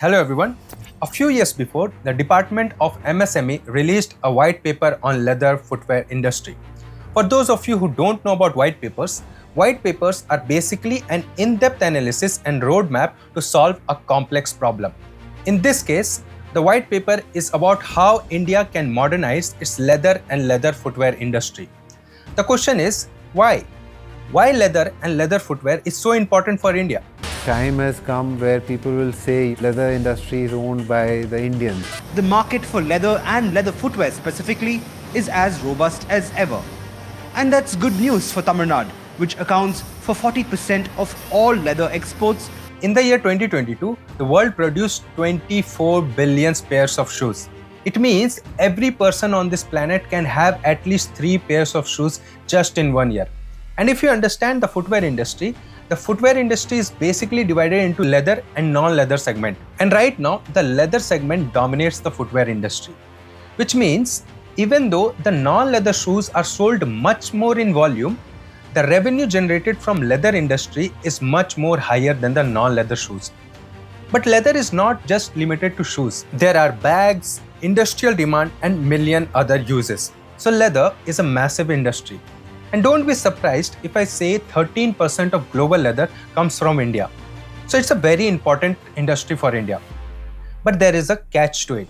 Hello everyone. A few years before, the Department of MSME released a white paper on leather footwear industry. For those of you who don't know about white papers are basically an in-depth analysis and roadmap to solve a complex problem. In this case, the white paper is about how India can modernize its leather and leather footwear industry. The question is, why? Why leather and leather footwear is so important for India? Time has come where people will say leather industry is owned by the Indians. The market for leather and leather footwear specifically is as robust as ever. And that's good news for Tamil Nadu, which accounts for 40% of all leather exports. In the year 2022, the world produced 24 billion pairs of shoes. It means every person on this planet can have at least 3 pairs of shoes just in 1 year. And if you understand the footwear industry is basically divided into leather and non-leather segment. And right now, the leather segment dominates the footwear industry. Which means, even though the non-leather shoes are sold much more in volume, the revenue generated from leather industry is much more higher than the non-leather shoes. But leather is not just limited to shoes. There are bags, industrial demand, and million other uses. So leather is a massive industry. And don't be surprised if I say 13% of global leather comes from India. So it's a very important industry for India. But there is a catch to it.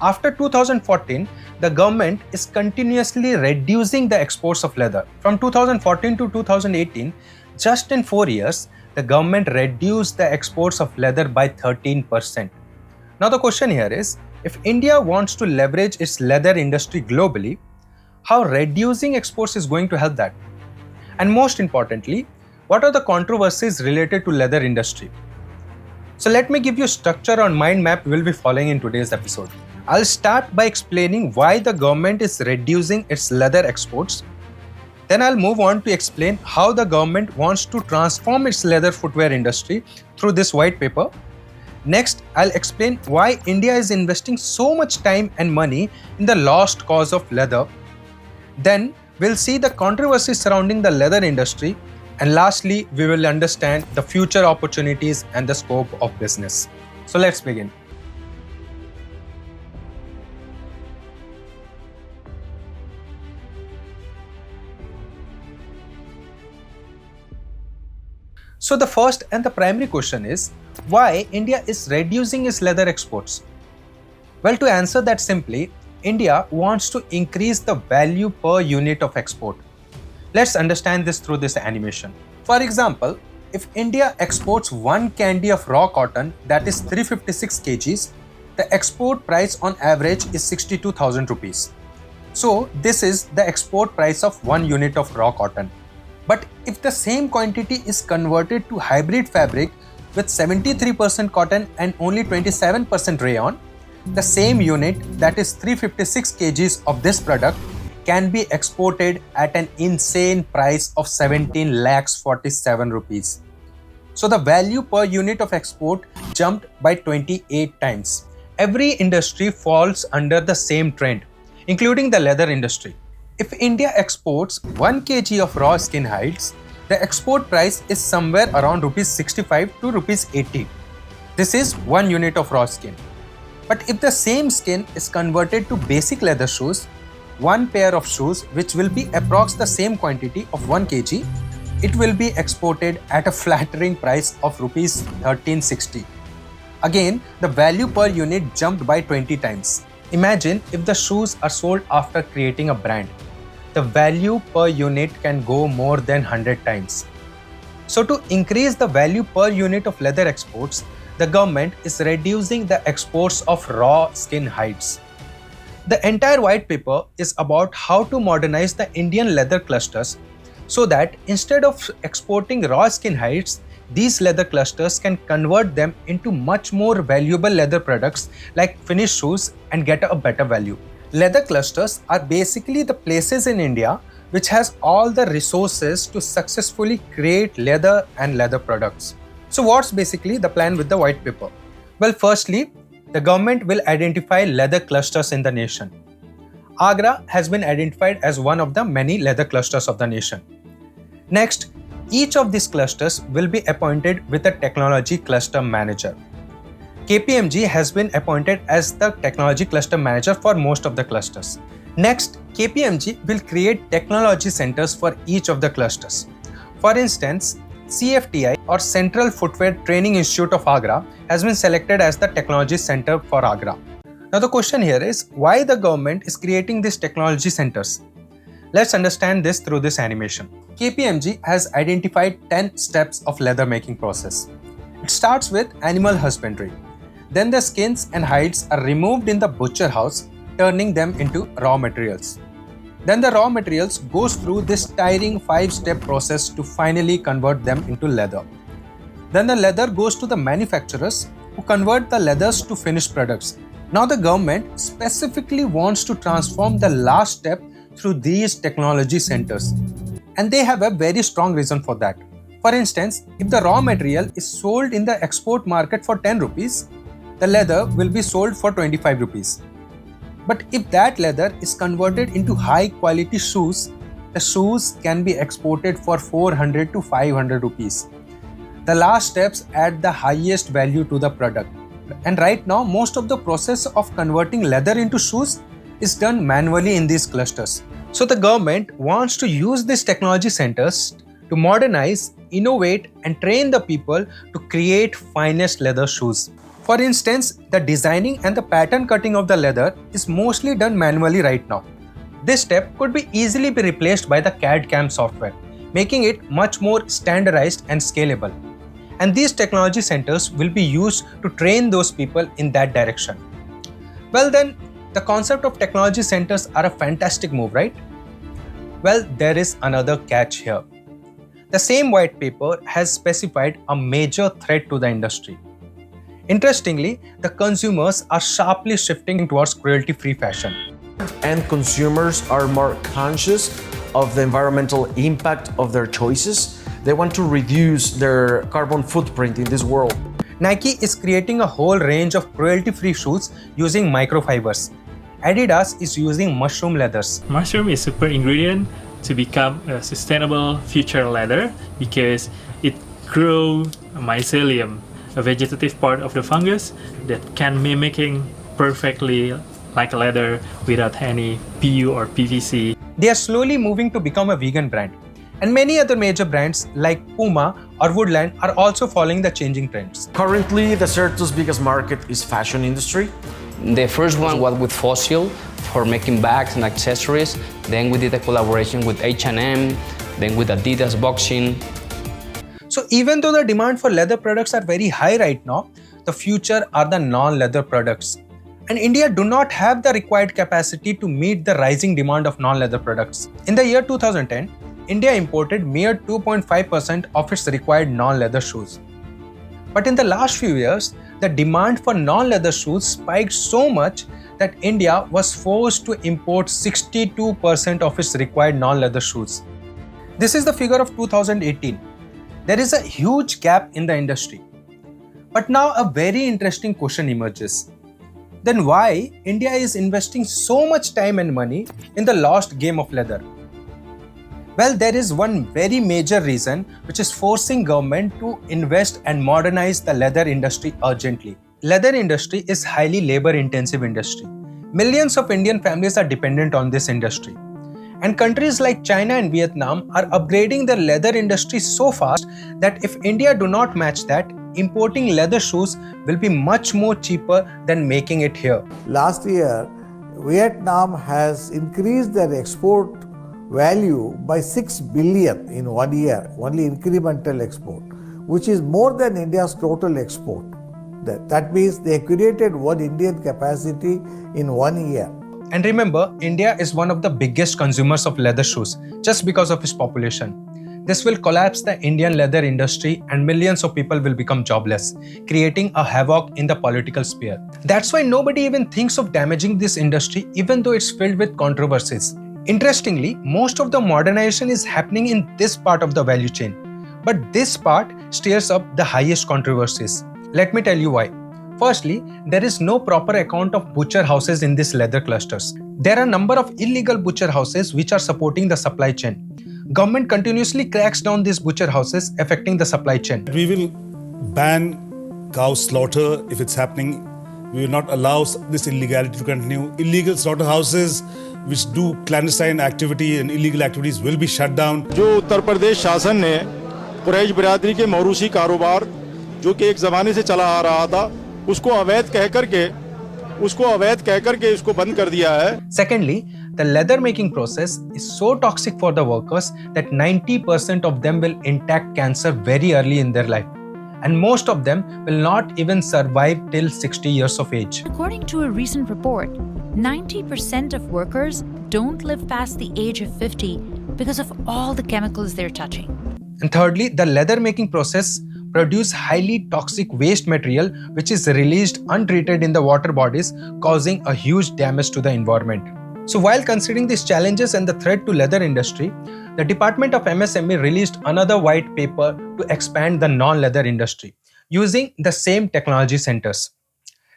After 2014, the government is continuously reducing the exports of leather. From 2014 to 2018, just in 4 years, the government reduced the exports of leather by 13%. Now the question here is, if India wants to leverage its leather industry globally, how reducing exports is going to help that? And most importantly, what are the controversies related to leather industry? So let me give you structure on mind map we will be following in today's episode. I'll start by explaining why the government is reducing its leather exports. Then I'll move on to explain how the government wants to transform its leather footwear industry through this white paper. Next, I'll explain why India is investing so much time and money in the lost cause of leather. Then we'll see the controversy surrounding the leather industry, and lastly, we will understand the future opportunities and the scope of business. So let's begin. So the first and the primary question is, why India is reducing its leather exports? Well, to answer that simply, India wants to increase the value per unit of export. Let's understand this through this animation. For example, if India exports 1 candy of raw cotton that is 356 kgs, the export price on average is 62,000 rupees. So this is the export price of 1 unit of raw cotton. But if the same quantity is converted to hybrid fabric with 73% cotton and only 27% rayon, the same unit, that is 356 kgs of this product, can be exported at an insane price of 17 lakhs 47 rupees. So the value per unit of export jumped by 28 times. Every industry falls under the same trend, including the leather industry. If India exports 1 kg of raw skin hides, the export price is somewhere around rupees 65 to rupees 80. This is 1 unit of raw skin. But if the same skin is converted to basic leather shoes, 1 pair of shoes, which will be approx the same quantity of 1 kg, it will be exported at a flattering price of rupees 1360. Again, the value per unit jumped by 20 times. Imagine if the shoes are sold after creating a brand. The value per unit can go more than 100 times. So to increase the value per unit of leather exports, the government is reducing the exports of raw skin hides. The entire white paper is about how to modernize the Indian leather clusters so that instead of exporting raw skin hides, these leather clusters can convert them into much more valuable leather products like finished shoes and get a better value. Leather clusters are basically the places in India which has all the resources to successfully create leather and leather products. So what's basically the plan with the white paper? Well, firstly, the government will identify leather clusters in the nation. Agra has been identified as one of the many leather clusters of the nation. Next, each of these clusters will be appointed with a technology cluster manager. KPMG has been appointed as the technology cluster manager for most of the clusters. Next, KPMG will create technology centers for each of the clusters. For instance, CFTI or Central Footwear Training Institute of Agra has been selected as the technology center for Agra. Now the question here is, why the government is creating these technology centers? Let's understand this through this animation. KPMG has identified 10 steps of leather making process. It starts with animal husbandry. Then the skins and hides are removed in the butcher house, turning them into raw materials. Then the raw materials goes through this tiring 5-step process to finally convert them into leather. Then the leather goes to the manufacturers who convert the leathers to finished products. Now the government specifically wants to transform the last step through these technology centers. And they have a very strong reason for that. For instance, if the raw material is sold in the export market for 10 rupees, the leather will be sold for 25 rupees. But if that leather is converted into high quality shoes, the shoes can be exported for 400 to 500 rupees. The last steps add the highest value to the product. And right now, most of the process of converting leather into shoes is done manually in these clusters. So the government wants to use these technology centers to modernize, innovate and train the people to create finest leather shoes. For instance, the designing and the pattern cutting of the leather is mostly done manually right now. This step could be easily be replaced by the CAD/CAM software, making it much more standardized and scalable. And these technology centers will be used to train those people in that direction. Well then, the concept of technology centers are a fantastic move, right? Well, there is another catch here. The same white paper has specified a major threat to the industry. Interestingly, the consumers are sharply shifting towards cruelty-free fashion. And consumers are more conscious of the environmental impact of their choices. They want to reduce their carbon footprint in this world. Nike is creating a whole range of cruelty-free shoes using microfibers. Adidas is using mushroom leathers. Mushroom is super ingredient to become a sustainable future leather because it grows mycelium, a vegetative part of the fungus that can mimicking perfectly like leather without any PU or PVC. They are slowly moving to become a vegan brand. And many other major brands like Puma or Woodland are also following the changing trends. Currently, the Certo's biggest market is fashion industry. The first one was with Fossil for making bags and accessories. Then we did a collaboration with H&M, then with Adidas Boxing. So even though the demand for leather products are very high right now, the future are the non-leather products. And India do not have the required capacity to meet the rising demand of non-leather products. In the year 2010, India imported mere 2.5% of its required non-leather shoes. But in the last few years, the demand for non-leather shoes spiked so much that India was forced to import 62% of its required non-leather shoes. This is the figure of 2018. There is a huge gap in the industry. But now a very interesting question emerges. Then why India is investing so much time and money in the lost game of leather? Well, there is one very major reason which is forcing government to invest and modernize the leather industry urgently. Leather industry is highly labor-intensive industry. Millions of Indian families are dependent on this industry. And countries like China and Vietnam are upgrading their leather industry so fast that if India do not match that, importing leather shoes will be much more cheaper than making it here. Last year, Vietnam has increased their export value by 6 billion in 1 year, only incremental export, which is more than India's total export. That means they created one Indian capacity in 1 year. And remember, India is one of the biggest consumers of leather shoes just because of its population. This will collapse the Indian leather industry and millions of people will become jobless, creating a havoc in the political sphere. That's why nobody even thinks of damaging this industry even though it's filled with controversies. Interestingly, most of the modernization is happening in this part of the value chain. But this part stirs up the highest controversies. Let me tell you why. Firstly, there is no proper account of butcher houses in these leather clusters. There are a number of illegal butcher houses which are supporting the supply chain. Government continuously cracks down these butcher houses, affecting the supply chain. We will ban cow slaughter, if it's happening, we will not allow this illegality to continue. Illegal slaughterhouses which do clandestine activity and illegal activities will be shut down. जो उत्तर प्रदेश शासन ने कुरैश बिरादरी के मौरूसी कारोबार जो कि एक ज़माने से चला आ रहा था उसको अवैध कह करके इसको बंद कर दिया है. Secondly, the leather making process is so toxic for the workers that 90% of them will contract cancer very early in their life. And most of them will not even survive till 60 years of age. According to a recent report, 90% of workers don't live past the age of 50 because of all the chemicals they're touching. And thirdly, the leather making process produces highly toxic waste material which is released untreated in the water bodies, causing a huge damage to the environment. So while considering these challenges and the threat to leather industry, the Department of MSME released another white paper to expand the non-leather industry using the same technology centers.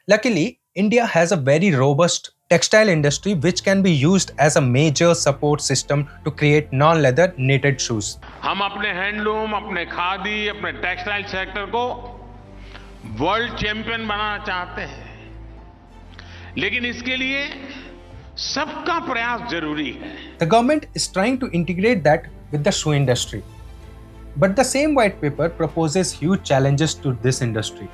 Luckily, India has a very robust textile industry which can be used as a major support system to create non-leather knitted shoes. हम अपने handloom, अपने खादी, अपने textile sector को world champion बनाना चाहते हैं, लेकिन इसके लिए सबका प्रयास जरूरी है. The government is trying to integrate that with the shoe industry. But the same white paper proposes huge challenges to this industry.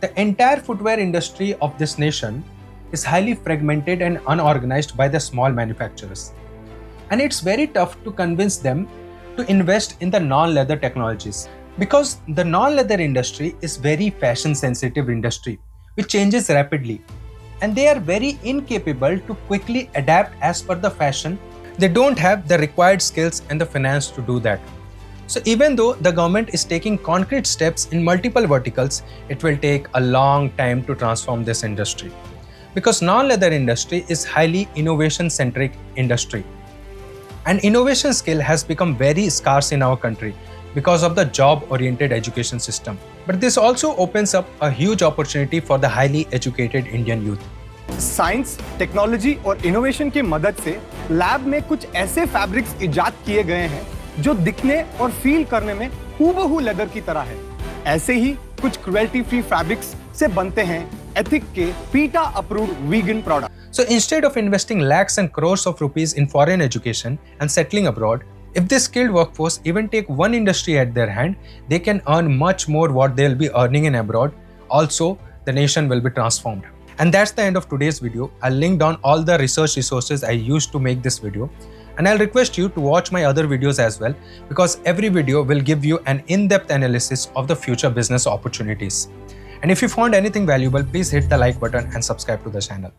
The entire footwear industry of this nation is highly fragmented and unorganized by the small manufacturers. And it's very tough to convince them to invest in the non-leather technologies because the non-leather industry is very fashion sensitive industry which changes rapidly. And they are very incapable to quickly adapt as per the fashion. They don't have the required skills and the finance to do that. So even though the government is taking concrete steps in multiple verticals, it will take a long time to transform this industry. Because non-leather industry is highly innovation-centric industry. And innovation skill has become very scarce in our country because of the job-oriented education system. But this also opens up a huge opportunity for the highly educated Indian youth. Science, technology और innovation की मदद से lab में कुछ ऐसे fabrics इजाद किए गए हैं जो दिखने और फील करने में हूबहू लेदर की तरह है. ऐसे ही कुछ क्रुएल्टी फ्री फैब्रिक्स से बनते हैं एथिक के PETA approved vegan products. So instead of investing lakhs and crores of rupees in foreign education and settling abroad, if this skilled workforce even take one industry at their hand, they can earn much more what they'll be earning in abroad. Also, the nation will be transformed. And that's the end of today's video. I'll link down all the research resources I used to make this video. And I'll request you to watch my other videos as well, because every video will give you an in-depth analysis of the future business opportunities. And if you found anything valuable, please hit the like button and subscribe to the channel.